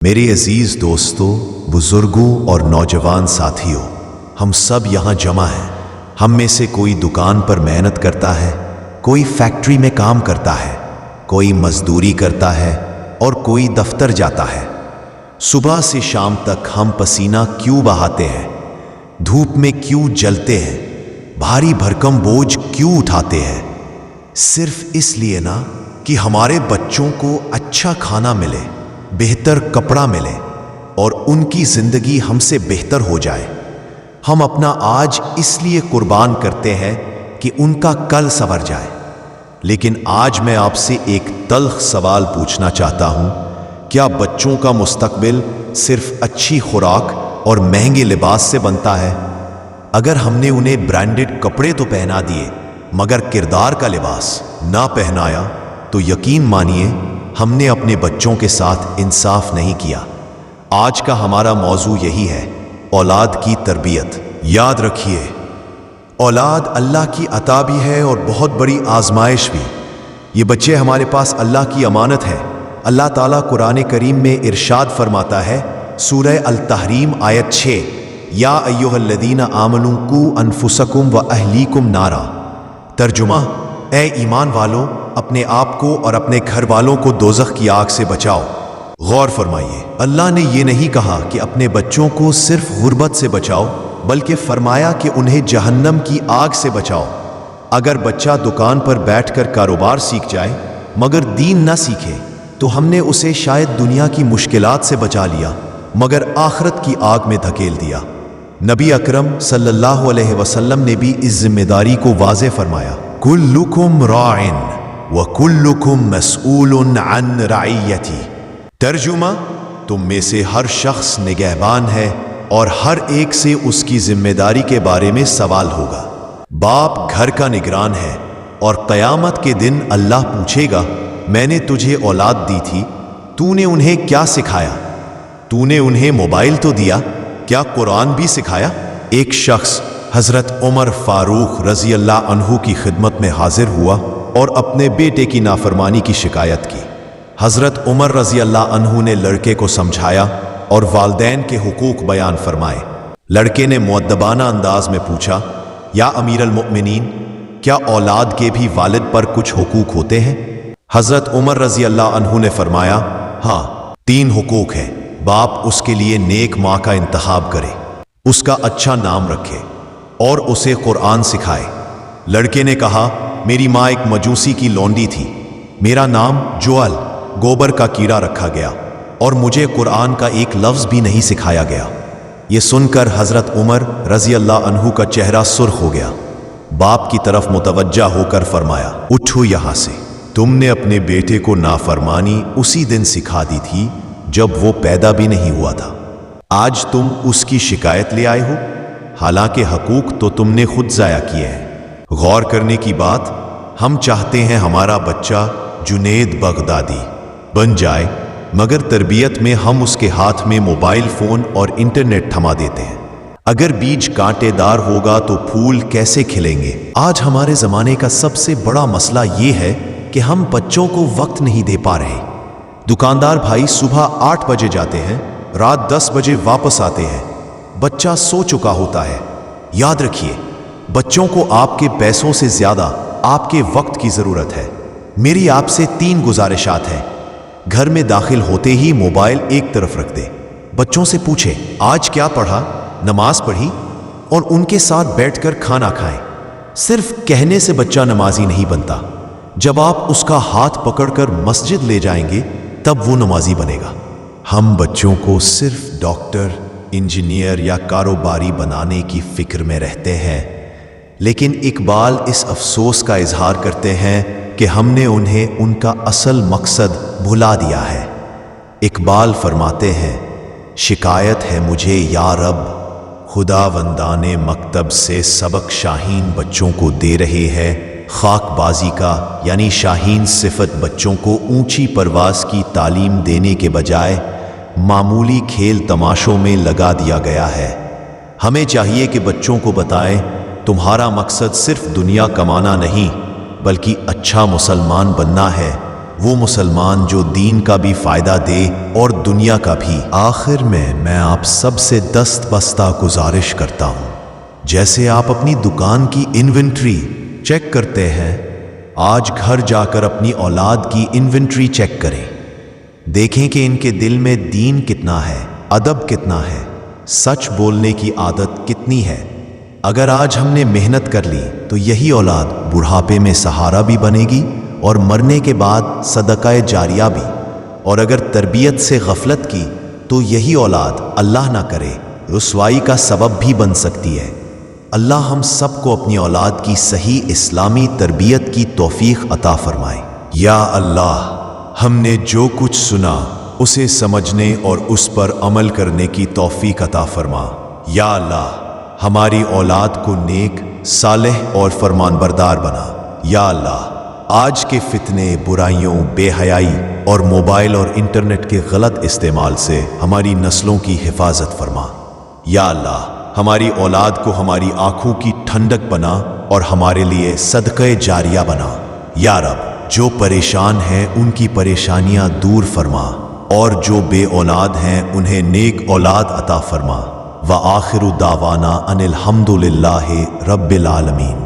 میرے عزیز دوستوں، بزرگوں اور نوجوان ساتھیوں، ہم سب یہاں جمع ہیں۔ ہم میں سے کوئی دکان پر محنت کرتا ہے، کوئی فیکٹری میں کام کرتا ہے، کوئی مزدوری کرتا ہے اور کوئی دفتر جاتا ہے۔ صبح سے شام تک ہم پسینہ کیوں بہاتے ہیں؟ دھوپ میں کیوں جلتے ہیں؟ بھاری بھرکم بوجھ کیوں اٹھاتے ہیں؟ صرف اس لیے نا کہ ہمارے بچوں کو اچھا کھانا ملے، بہتر کپڑا ملے اور ان کی زندگی ہم سے بہتر ہو جائے۔ ہم اپنا آج اس لیے قربان کرتے ہیں کہ ان کا کل سنور جائے۔ لیکن آج میں آپ سے ایک تلخ سوال پوچھنا چاہتا ہوں، کیا بچوں کا مستقبل صرف اچھی خوراک اور مہنگے لباس سے بنتا ہے؟ اگر ہم نے انہیں برانڈڈ کپڑے تو پہنا دیے مگر کردار کا لباس نہ پہنایا تو یقین مانیے ہم نے اپنے بچوں کے ساتھ انصاف نہیں کیا۔ آج کا ہمارا موضوع یہی ہے، اولاد کی تربیت۔ یاد رکھیے، اولاد اللہ کی عطا بھی ہے اور بہت بڑی آزمائش بھی۔ یہ بچے ہمارے پاس اللہ کی امانت ہے۔ اللہ تعالیٰ قرآن کریم میں ارشاد فرماتا ہے، سورہ التحریم آیت 6، یا ایھا الذین آمنوا قوا انفسکم واہلیکم نارا۔ ترجمہ، اے ایمان والو، اپنے آپ کو اور اپنے گھر والوں کو دوزخ کی آگ سے بچاؤ۔ غور فرمائیے، اللہ نے یہ نہیں کہا کہ اپنے بچوں کو صرف غربت سے بچاؤ، بلکہ فرمایا کہ انہیں جہنم کی آگ سے بچاؤ۔ اگر بچہ دکان پر بیٹھ کر کاروبار سیکھ جائے مگر دین نہ سیکھے تو ہم نے اسے شاید دنیا کی مشکلات سے بچا لیا مگر آخرت کی آگ میں دھکیل دیا۔ نبی اکرم صلی اللہ علیہ وسلم نے بھی اس ذمہ داری کو واضح فرمایا، کلکم راع وکلکم مسئول عن رعیتی۔ ترجمہ، تم میں سے ہر شخص نگہبان ہے اور ہر ایک سے اس کی ذمہ داری کے بارے میں سوال ہوگا۔ باپ گھر کا نگران ہے اور قیامت کے دن اللہ پوچھے گا، میں نے تجھے اولاد دی تھی، تو نے انہیں کیا سکھایا؟ تو نے انہیں موبائل تو دیا، کیا قرآن بھی سکھایا؟ ایک شخص حضرت عمر فاروق رضی اللہ عنہ کی خدمت میں حاضر ہوا اور اپنے بیٹے کی نافرمانی کی شکایت کی۔ حضرت عمر رضی اللہ عنہ نے لڑکے کو سمجھایا اور والدین کے حقوق بیان فرمائے۔ لڑکے نے مؤدبانہ انداز میں پوچھا، یا امیر المؤمنین، کیا اولاد کے بھی والد پر کچھ حقوق ہوتے ہیں؟ حضرت عمر رضی اللہ عنہ نے فرمایا، ہاں، 3 حقوق ہیں۔ باپ اس کے لیے نیک ماں کا انتخاب کرے، اس کا اچھا نام رکھے اور اسے قرآن سکھائے۔ لڑکے نے کہا، میری ماں ایک مجوسی کی لونڈی تھی، میرا نام جوال گوبر کا کیڑا رکھا گیا اور مجھے قرآن کا ایک لفظ بھی نہیں سکھایا گیا۔ یہ سن کر حضرت عمر رضی اللہ عنہ کا چہرہ سرخ ہو گیا۔ باپ کی طرف متوجہ ہو کر فرمایا، اٹھو یہاں سے، تم نے اپنے بیٹے کو نافرمانی اسی دن سکھا دی تھی جب وہ پیدا بھی نہیں ہوا تھا۔ آج تم اس کی شکایت لے آئے ہو، حالانکہ حقوق تو تم نے خود ضائع کیے ہیں۔ غور کرنے کی بات، ہم چاہتے ہیں ہمارا بچہ جنید بغدادی بن جائے مگر تربیت میں ہم اس کے ہاتھ میں موبائل فون اور انٹرنیٹ تھما دیتے ہیں۔ اگر بیج کانٹے دار ہوگا تو پھول کیسے کھلیں گے؟ آج ہمارے زمانے کا سب سے بڑا مسئلہ یہ ہے کہ ہم بچوں کو وقت نہیں دے پا رہے۔ دکاندار بھائی صبح 8 بجے جاتے ہیں، رات 10 بجے واپس آتے ہیں، بچہ سو چکا ہوتا ہے۔ یاد رکھیے، بچوں کو آپ کے پیسوں سے زیادہ آپ کے وقت کی ضرورت ہے۔ میری آپ سے 3 گزارشات ہیں۔ گھر میں داخل ہوتے ہی موبائل ایک طرف رکھ دے، بچوں سے پوچھیں آج کیا پڑھا، نماز پڑھی، اور ان کے ساتھ بیٹھ کر کھانا کھائیں۔ صرف کہنے سے بچہ نمازی نہیں بنتا، جب آپ اس کا ہاتھ پکڑ کر مسجد لے جائیں گے تب وہ نمازی بنے گا۔ ہم بچوں کو صرف ڈاکٹر، انجینئر یا کاروباری بنانے کی فکر میں رہتے ہیں، لیکن اقبال اس افسوس کا اظہار کرتے ہیں کہ ہم نے انہیں ان کا اصل مقصد بھلا دیا ہے۔ اقبال فرماتے ہیں، شکایت ہے مجھے یا رب، خدا وندان مکتب سے سبق شاہین بچوں کو دے رہے ہے۔ خاک بازی کا یعنی شاہین صفت بچوں کو اونچی پرواز کی تعلیم دینے کے بجائے معمولی کھیل تماشوں میں لگا دیا گیا ہے۔ ہمیں چاہیے کہ بچوں کو بتائیں، تمہارا مقصد صرف دنیا کمانا نہیں بلکہ اچھا مسلمان بننا ہے، وہ مسلمان جو دین کا بھی فائدہ دے اور دنیا کا بھی۔ آخر میں آپ سب سے دست بستہ گزارش کرتا ہوں، جیسے آپ اپنی دکان کی انوینٹری چیک کرتے ہیں، آج گھر جا کر اپنی اولاد کی انوینٹری چیک کریں، دیکھیں کہ ان کے دل میں دین کتنا ہے، ادب کتنا ہے، سچ بولنے کی عادت کتنی ہے۔ اگر آج ہم نے محنت کر لی تو یہی اولاد بڑھاپے میں سہارا بھی بنے گی اور مرنے کے بعد صدقہ جاریہ بھی، اور اگر تربیت سے غفلت کی تو یہی اولاد اللہ نہ کرے رسوائی کا سبب بھی بن سکتی ہے۔ اللہ ہم سب کو اپنی اولاد کی صحیح اسلامی تربیت کی توفیق عطا فرمائے۔ یا اللہ، ہم نے جو کچھ سنا اسے سمجھنے اور اس پر عمل کرنے کی توفیق عطا فرما۔ یا اللہ، ہماری اولاد کو نیک، صالح اور فرمانبردار بنا۔ یا اللہ، آج کے فتنے، برائیوں، بے حیائی اور موبائل اور انٹرنیٹ کے غلط استعمال سے ہماری نسلوں کی حفاظت فرما۔ یا اللہ، ہماری اولاد کو ہماری آنکھوں کی ٹھنڈک بنا اور ہمارے لیے صدقہ جاریہ بنا۔ یا رب، جو پریشان ہیں ان کی پریشانیاں دور فرما، اور جو بے اولاد ہیں انہیں نیک اولاد عطا فرما۔ وآخر دعوانا ان الحمد للہ رب العالمین۔